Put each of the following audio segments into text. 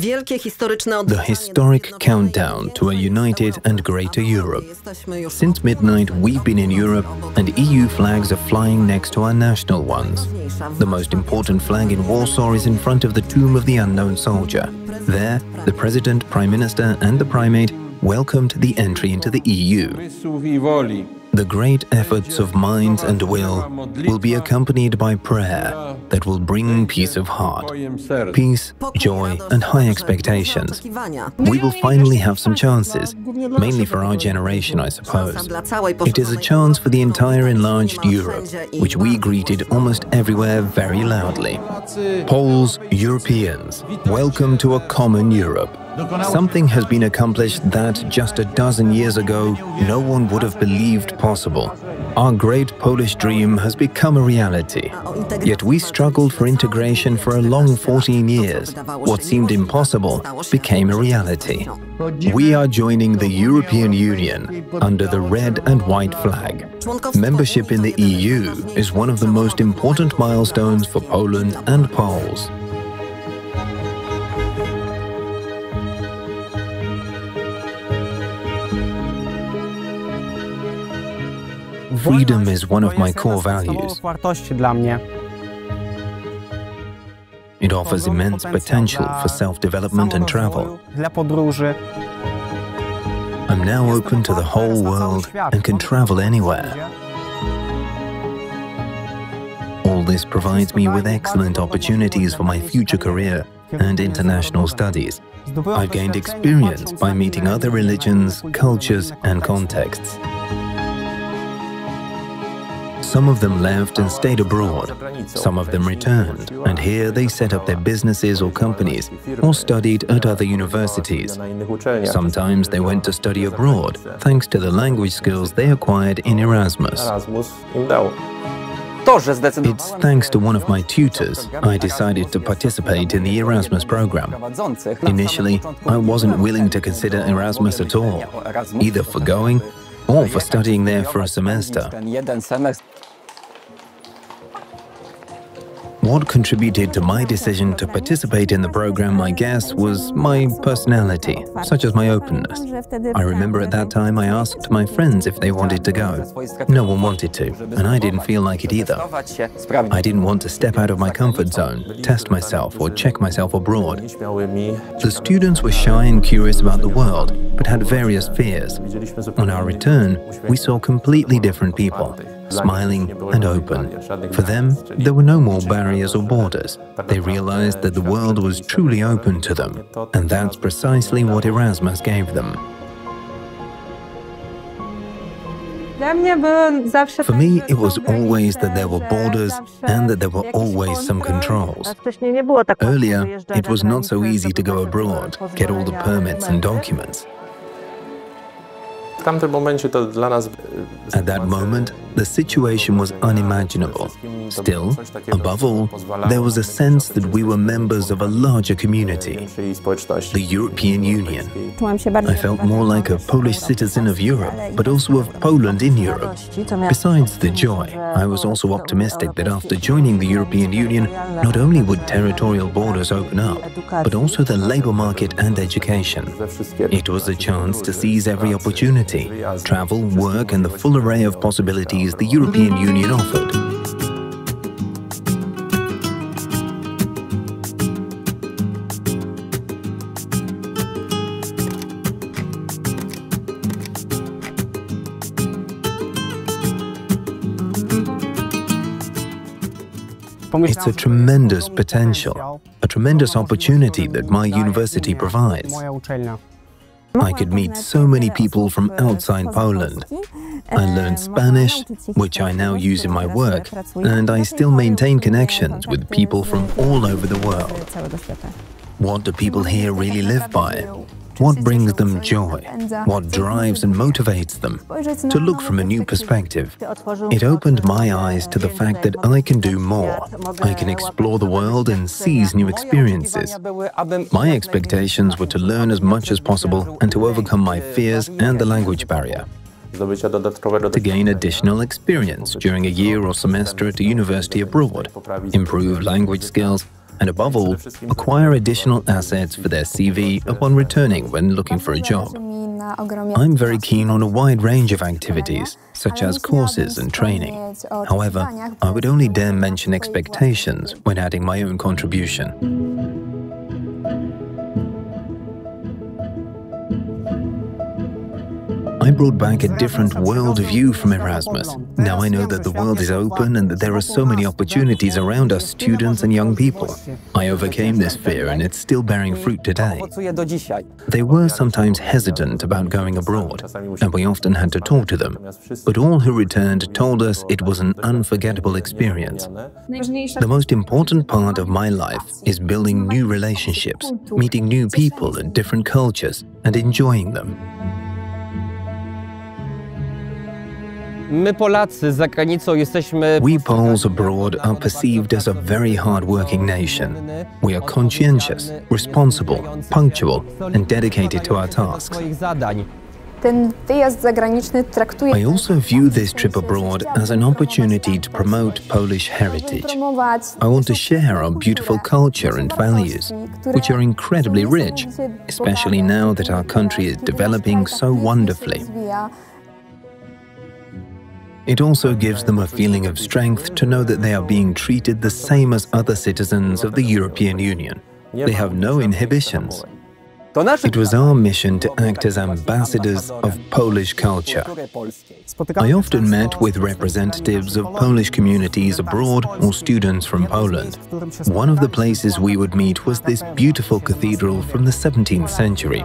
The historic countdown to a united and greater Europe. Since midnight, we've been in Europe, and EU flags are flying next to our national ones. The most important flag in Warsaw is in front of the tomb of the unknown soldier. There, the President, Prime Minister and the Primate welcomed the entry into the EU. The great efforts of minds and will be accompanied by prayer that will bring peace of heart, peace, joy and high expectations. We will finally have some chances, mainly for our generation, I suppose. It is a chance for the entire enlarged Europe, which we greeted almost everywhere very loudly. Poles, Europeans, welcome to a common Europe. Something has been accomplished that, just a dozen years ago, no one would have believed possible. Our great Polish dream has become a reality. Yet we struggled for integration for a long 14 years. What seemed impossible became a reality. We are joining the European Union under the red and white flag. Membership in the EU is one of the most important milestones for Poland and Poles. Freedom is one of my core values. It offers immense potential for self-development and travel. I'm now open to the whole world and can travel anywhere. All this provides me with excellent opportunities for my future career and international studies. I've gained experience by meeting other religions, cultures and contexts. Some of them left and stayed abroad. Some of them returned, and here they set up their businesses or companies, or studied at other universities. Sometimes they went to study abroad, thanks to the language skills they acquired in Erasmus. It's thanks to one of my tutors I decided to participate in the Erasmus Programme. Initially, I wasn't willing to consider Erasmus at all, either for going or for studying there for a semester. What contributed to my decision to participate in the program, I guess, was my personality, such as my openness. I remember at that time I asked my friends if they wanted to go. No one wanted to, and I didn't feel like it either. I didn't want to step out of my comfort zone, test myself or check myself abroad. The students were shy and curious about the world, but had various fears. On our return, we saw completely different people, smiling and open. For them, there were no more barriers or borders. They realized that the world was truly open to them, and that's precisely what Erasmus gave them. For me, it was always that there were borders and that there were always some controls. Earlier, it was not so easy to go abroad, get all the permits and documents. At that moment, the situation was unimaginable. Still, above all, there was a sense that we were members of a larger community, the European Union. I felt more like a Polish citizen of Europe, but also of Poland in Europe. Besides the joy, I was also optimistic that after joining the European Union, not only would territorial borders open up, but also the labor market and education. It was a chance to seize every opportunity, travel, work and the full array of possibilities the European Union offered. It's a tremendous potential, a tremendous opportunity that my university provides. I could meet so many people from outside Poland. I learned Spanish, which I now use in my work, and I still maintain connections with people from all over the world. What do people here really live by? What brings them joy? What drives and motivates them? To look from a new perspective. It opened my eyes to the fact that I can do more. I can explore the world and seize new experiences. My expectations were to learn as much as possible and to overcome my fears and the language barrier. To gain additional experience during a year or semester at a university abroad, improve language skills, and above all, acquire additional assets for their CV upon returning when looking for a job. I'm very keen on a wide range of activities, such as courses and training. However, I would only dare mention expectations when adding my own contribution. I brought back a different world view from Erasmus. Now I know that the world is open and that there are so many opportunities around us, students and young people. I overcame this fear and it's still bearing fruit today. They were sometimes hesitant about going abroad, and we often had to talk to them. But all who returned told us it was an unforgettable experience. The most important part of my life is building new relationships, meeting new people and different cultures, and enjoying them. We Poles abroad are perceived as a very hard-working nation. We are conscientious, responsible, punctual, and dedicated to our tasks. I also view this trip abroad as an opportunity to promote Polish heritage. I want to share our beautiful culture and values, which are incredibly rich, especially now that our country is developing so wonderfully. It also gives them a feeling of strength to know that they are being treated the same as other citizens of the European Union. They have no inhibitions. It was our mission to act as ambassadors of Polish culture. I often met with representatives of Polish communities abroad or students from Poland. One of the places we would meet was this beautiful cathedral from the 17th century.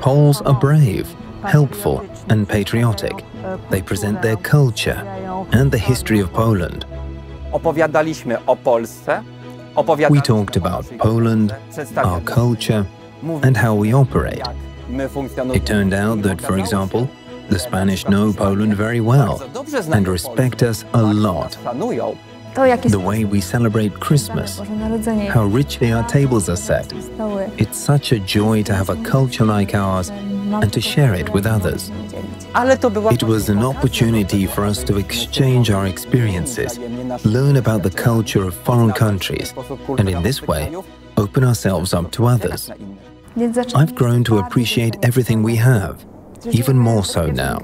Poles are brave, helpful and patriotic. They present their culture and the history of Poland. We talked about Poland, our culture, and how we operate. It turned out that, for example, the Spanish know Poland very well and respect us a lot. The way we celebrate Christmas, how richly our tables are set. It's such a joy to have a culture like ours and to share it with others. It was an opportunity for us to exchange our experiences, learn about the culture of foreign countries, and in this way, open ourselves up to others. I've grown to appreciate everything we have, even more so now.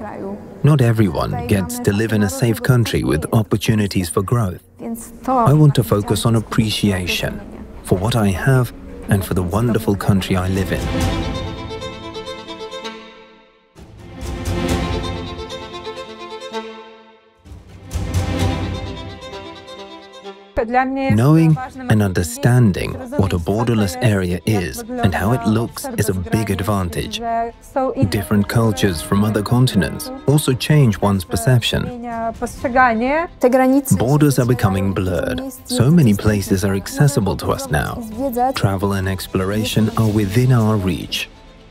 Not everyone gets to live in a safe country with opportunities for growth. I want to focus on appreciation for what I have and for the wonderful country I live in. Knowing and understanding what a borderless area is and how it looks is a big advantage. Different cultures from other continents also change one's perception. Borders are becoming blurred. So many places are accessible to us now. Travel and exploration are within our reach.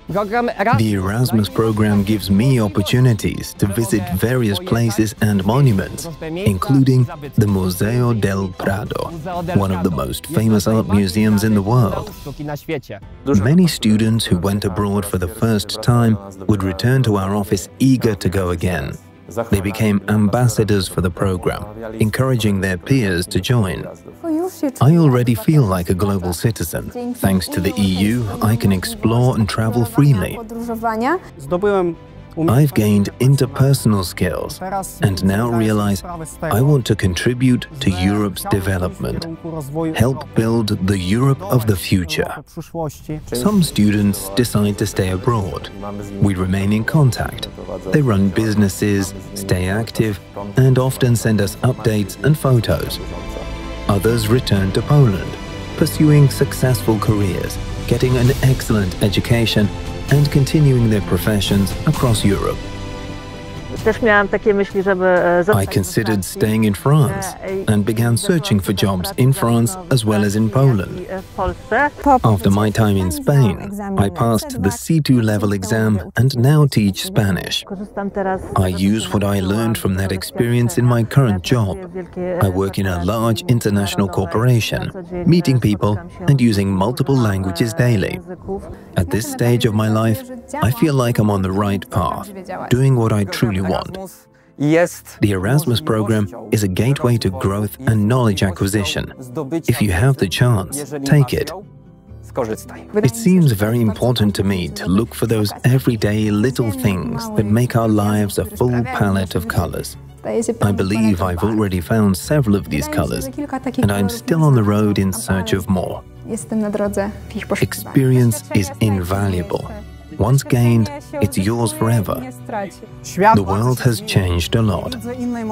The Erasmus program gives me opportunities to visit various places and monuments, including the Museo del Prado, one of the most famous art museums in the world. Many students who went abroad for the first time would return to our office eager to go again. They became ambassadors for the program, encouraging their peers to join. I already feel like a global citizen. Thanks to the EU, I can explore and travel freely. I've gained interpersonal skills and now realize I want to contribute to Europe's development, help build the Europe of the future. Some students decide to stay abroad. We remain in contact. They run businesses, stay active, and often send us updates and photos. Others return to Poland, pursuing successful careers, getting an excellent education, and continuing their professions across Europe. I considered staying in France and began searching for jobs in France as well as in Poland. After my time in Spain, I passed the C2 level exam and now teach Spanish. I use what I learned from that experience in my current job. I work in a large international corporation, meeting people and using multiple languages daily. At this stage of my life, I feel like I'm on the right path, doing what I truly want. The Erasmus Programme is a gateway to growth and knowledge acquisition. If you have the chance, take it. It seems very important to me to look for those everyday little things that make our lives a full palette of colors. I believe I've already found several of these colors, and I'm still on the road in search of more. Experience is invaluable. Once gained, it's yours forever. The world has changed a lot.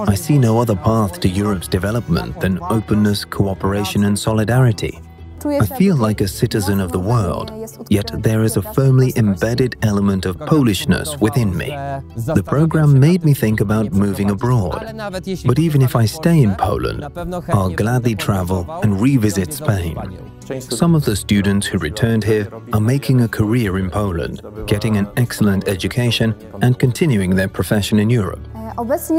I see no other path to Europe's development than openness, cooperation, and solidarity. I feel like a citizen of the world, yet there is a firmly embedded element of Polishness within me. The program made me think about moving abroad. But even if I stay in Poland, I'll gladly travel and revisit Spain. Some of the students who returned here are making a career in Poland, getting an excellent education and continuing their profession in Europe.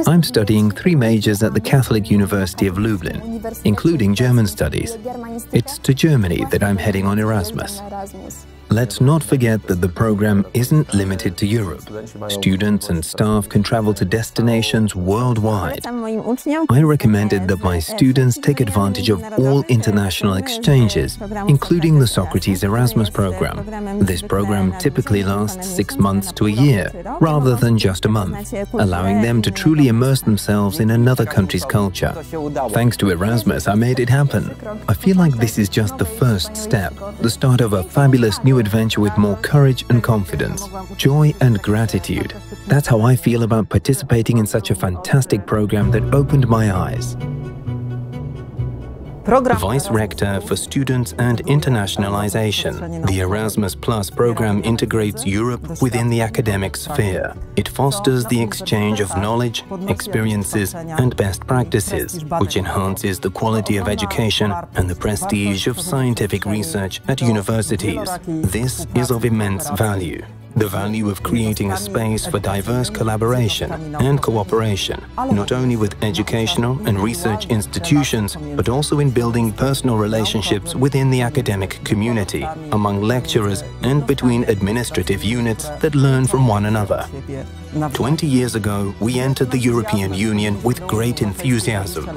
I'm studying 3 majors at the Catholic University of Lublin, including German studies. It's to Germany that I'm heading on Erasmus. Let's not forget that the program isn't limited to Europe. Students and staff can travel to destinations worldwide. I recommended that my students take advantage of all international exchanges, including the Socrates Erasmus Programme. This program typically lasts 6 months to a year, rather than just a month, allowing them to truly immerse themselves in another country's culture. Thanks to Erasmus, I made it happen. I feel like this is just the first step, the start of a fabulous new adventure with more courage and confidence, joy and gratitude. That's how I feel about participating in such a fantastic program that opened my eyes. Vice Rector for Students and Internationalization, the Erasmus Plus program integrates Europe within the academic sphere. It fosters the exchange of knowledge, experiences, and best practices, which enhances the quality of education and the prestige of scientific research at universities. This is of immense value. The value of creating a space for diverse collaboration and cooperation, not only with educational and research institutions, but also in building personal relationships within the academic community, among lecturers and between administrative units that learn from one another. 20 years ago, we entered the European Union with great enthusiasm.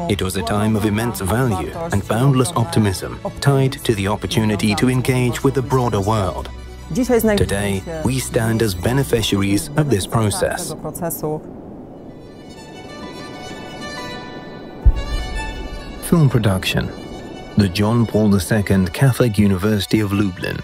It was a time of immense value and boundless optimism, tied to the opportunity to engage with the broader world. Today, we stand as beneficiaries of this process. Film production. The John Paul II Catholic University of Lublin.